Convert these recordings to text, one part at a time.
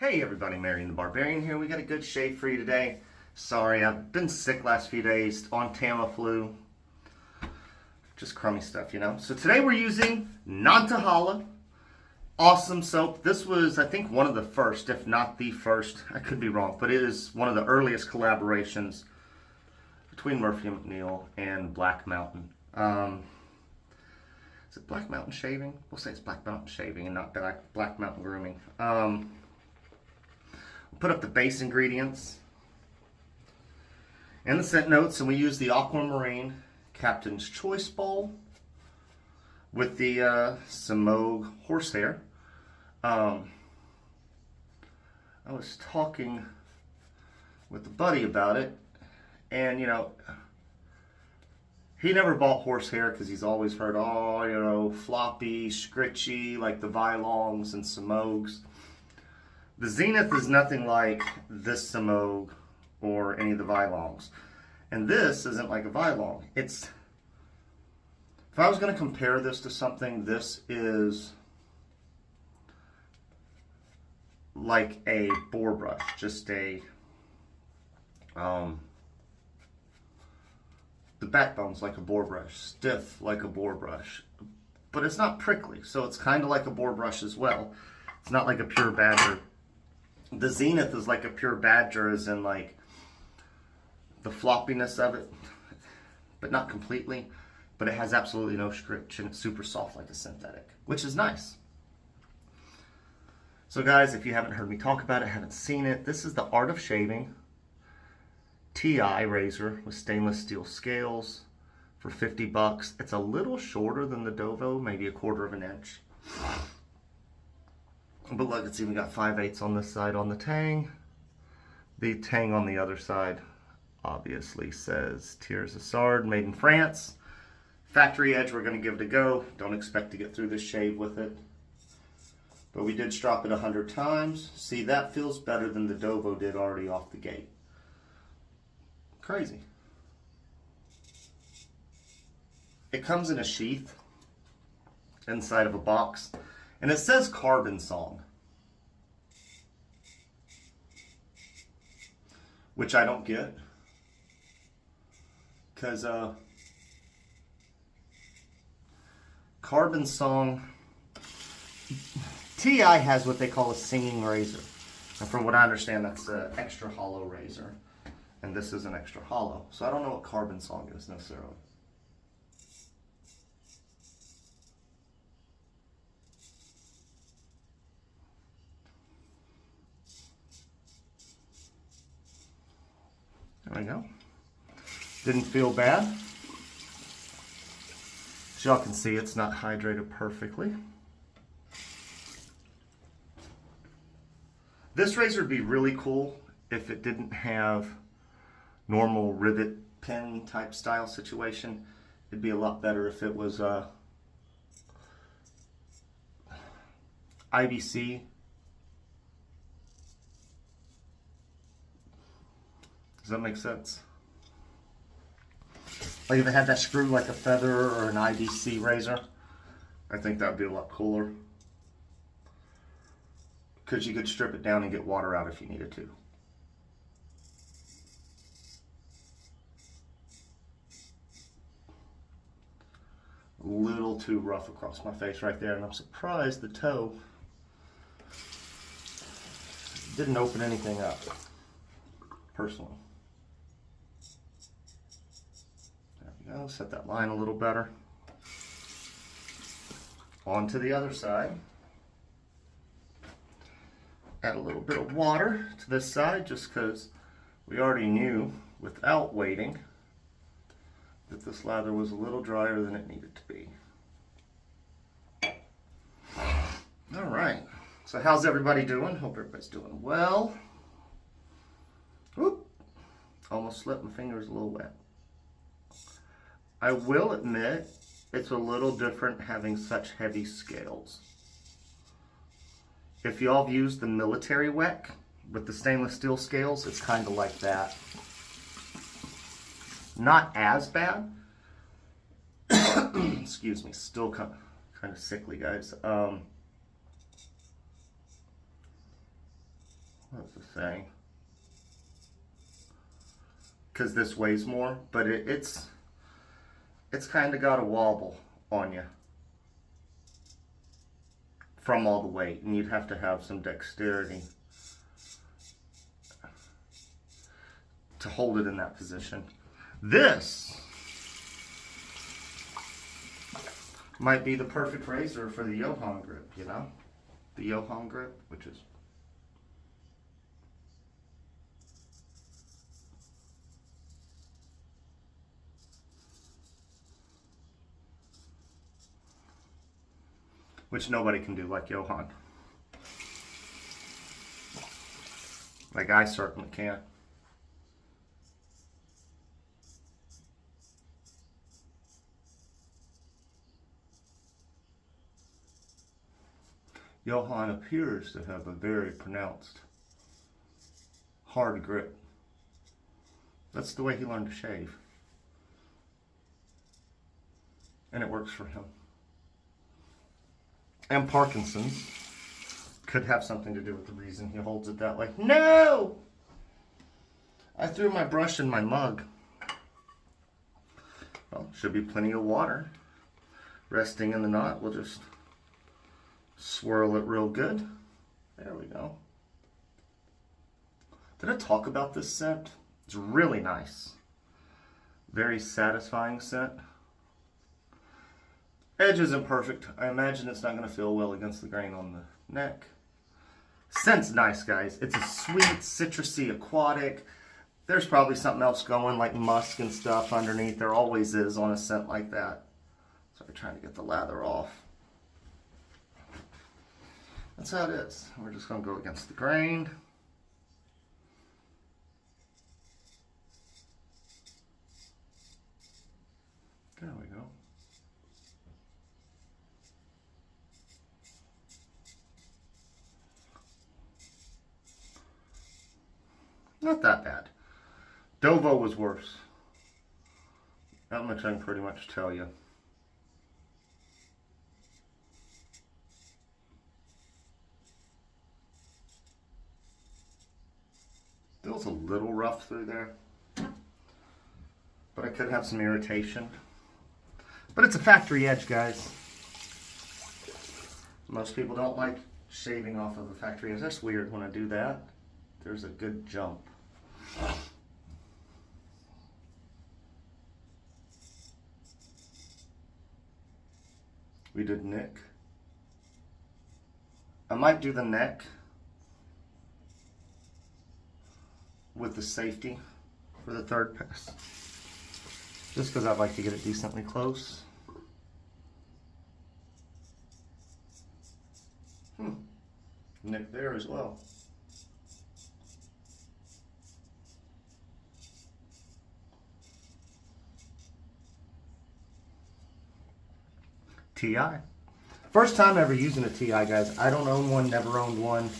Hey everybody, Marion the Barbarian here. We got a good shave for you today. Sorry, I've been sick last few days on Tamiflu. Just crummy stuff, you know. So today we're using Nantahala. Awesome soap. This was, I think, one of the first, if not the first. I could be wrong, but it is one of the earliest collaborations between Murphy and McNeil and Black Mountain. Is it Black Mountain Shaving? We'll say it's Black Mountain Shaving and not Black Mountain Grooming. Put up the base ingredients and the scent notes, and we use the Aquamarine Captain's Choice Bowl with the Semogue horsehair. I was talking with a buddy about it, and you know, he never bought horsehair because he's always heard, oh, you know, floppy, scritchy, like the Vylongs and Semogues. The Zenith is nothing like this Semogue or any of the Vylongs. And this isn't like a Vylong. If I was going to compare this to something, this is like a boar brush. Just a, the backbone's like a boar brush. Stiff like a boar brush. But it's not prickly, so it's kind of like a boar brush as well. It's not like a pure badger. The Zenith is like a pure badger, as in like the floppiness of it, but not completely. But it has absolutely no scritch, and it's super soft like a synthetic, which is nice. So guys, if you haven't heard me talk about it, haven't seen it, this is the Art of Shaving TI razor with stainless steel scales for 50 bucks. It's a little shorter than the Dovo, maybe a 1/4 of an inch. But look, it's even got 5/8 on this side on the tang. The tang on the other side obviously says Thiers-Issard, made in France. Factory edge, we're going to give it a go. Don't expect to get through this shave with it. But we did strop it 100 times. See, that feels better than the Dovo did already off the gate. Crazy. It comes in a sheath inside of a box. And it says Carbon Song, which I don't get, because Carbon Song, TI has what they call a singing razor. And from what I understand, that's an extra hollow razor. And this is an extra hollow. So I don't know what Carbon Song is necessarily. There we go. Didn't feel bad. As y'all can see, it's not hydrated perfectly. This razor would be really cool if it didn't have normal rivet pin type style situation. It'd be a lot better if it was IBC. Does that make sense? Like if it had that screw like a feather or an IBC razor, I think that would be a lot cooler. Because you could strip it down and get water out if you needed to. A little too rough across my face right there, and I'm surprised the toe didn't open anything up, personally. There we go, set that line a little better. On to the other side. Add a little bit of water to this side just because we already knew without waiting that this lather was a little drier than it needed to be. All right, so how's everybody doing? Hope everybody's doing well. Whoop, almost slipped, my finger's a little wet. I will admit it's a little different having such heavy scales. If y'all have used the military WEC with the stainless steel scales, it's kind of like that. Not as bad. Excuse me, still kind of sickly, guys. What's the thing? Because this weighs more, but it's kind of got a wobble on you from all the weight, and you'd have to have some dexterity to hold it in that position. This might be the perfect razor for the Johan grip, you know? The Johan grip, which nobody can do like Johan. Like I certainly can't. Johan appears to have a very pronounced hard grip. That's the way he learned to shave. And it works for him. And Parkinson's could have something to do with the reason he holds it that way. No! I threw my brush in my mug. Well, should be plenty of water resting in the knot. We'll just swirl it real good. There we go. Did I talk about this scent? It's really nice. Very satisfying scent. Edge isn't perfect. I imagine it's not going to feel well against the grain on the neck. Scent's nice, guys. It's a sweet, citrusy, aquatic. There's probably something else going, like musk and stuff underneath. There always is on a scent like that. So we're trying to get the lather off. That's how it is. We're just going to go against the grain. There we go. Not that bad. Dovo was worse. That much I can pretty much tell you. Feels a little rough through there. But I could have some irritation. But it's a factory edge, guys. Most people don't like shaving off of a factory edge. That's weird when I do that. There's a good jump. We did neck. I might do the neck with the safety for the third pass. Just because I'd like to get it decently close. Neck there as well. TI. First time ever using a TI, guys. I don't own one, never owned one.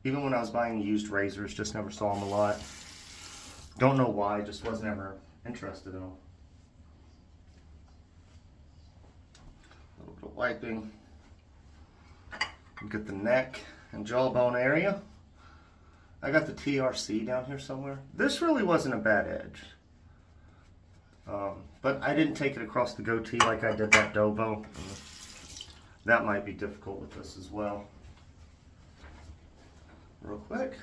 Even when I was buying used razors, just never saw them a lot. Don't know why, just wasn't ever interested in them. A little bit of wiping. Get the neck and jawbone area. I got the TRC down here somewhere. This really wasn't a bad edge. But I didn't take it across the goatee like I did that Dovo. That might be difficult with this as well. Real quick.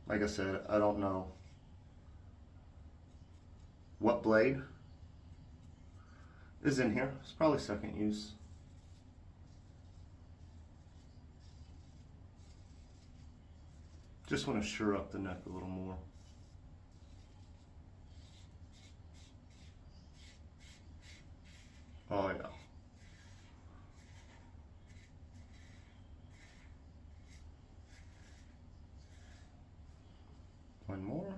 Like I said, I don't know what blade is in here. It's probably second use. Just want to shore up the neck a little more. Oh yeah. One more.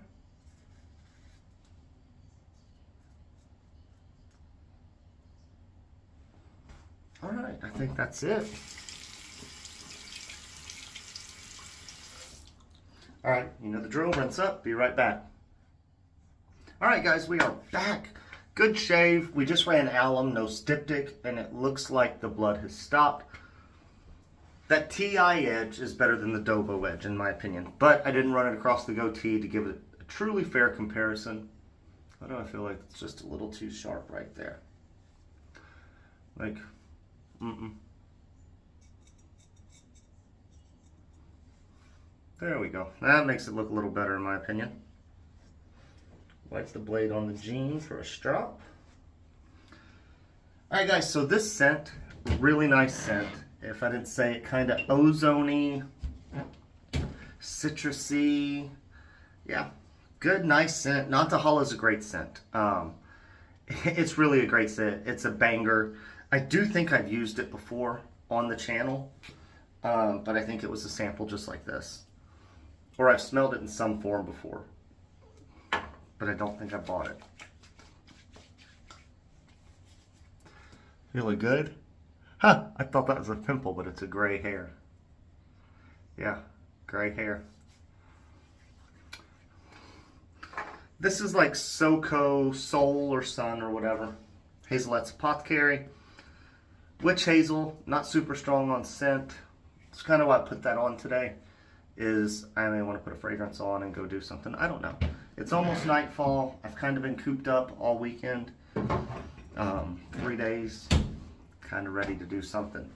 All right, I think that's it. All right, you know the drill, rinse up, be right back. All right, guys, we are back. Good shave. We just ran alum, no styptic, and it looks like the blood has stopped. That TI edge is better than the Dovo edge, in my opinion. But I didn't run it across the goatee to give it a truly fair comparison. Why do I feel like it's just a little too sharp right there? Like, There we go. That makes it look a little better in my opinion. Wipe the blade on the jean for a strop. Alright guys, so this scent, really nice scent. If I didn't say it, kind of ozone-y, citrusy. Yeah, good, nice scent. Nantahala is a great scent. It's really a great scent. It's a banger. I do think I've used it before on the channel, but I think it was a sample just like this. Or I've smelled it in some form before, but I don't think I bought it. Feeling good? Huh, I thought that was a pimple, but it's a gray hair. Yeah, gray hair. This is like SoCo, Soul or Sun or whatever. Hazelet's Apothecary. Witch hazel, not super strong on scent. It's kind of why I put that on today. Is I may want to put a fragrance on and go do something. I don't know. It's almost nightfall. I've kind of been cooped up all weekend. 3 days. Kind of ready to do something.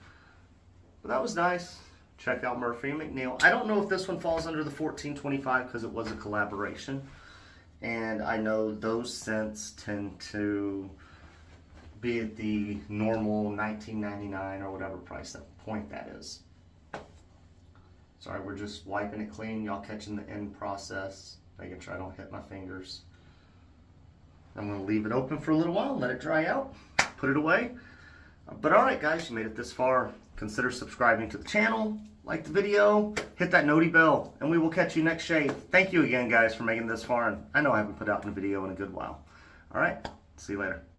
But that was nice. Check out Murphy and McNeil. I don't know if this one falls under the 1425 because it was a collaboration. And I know those scents tend to be at the normal $19.99 or whatever price point that is. Sorry, we're just wiping it clean. Y'all catching the end process. Making sure I don't hit my fingers. I'm going to leave it open for a little while, let it dry out, put it away. But alright guys, you made it this far. Consider subscribing to the channel, like the video, hit that noti bell, and we will catch you next shave. Thank you again guys for making it this far, and I know I haven't put out a video in a good while. Alright, see you later.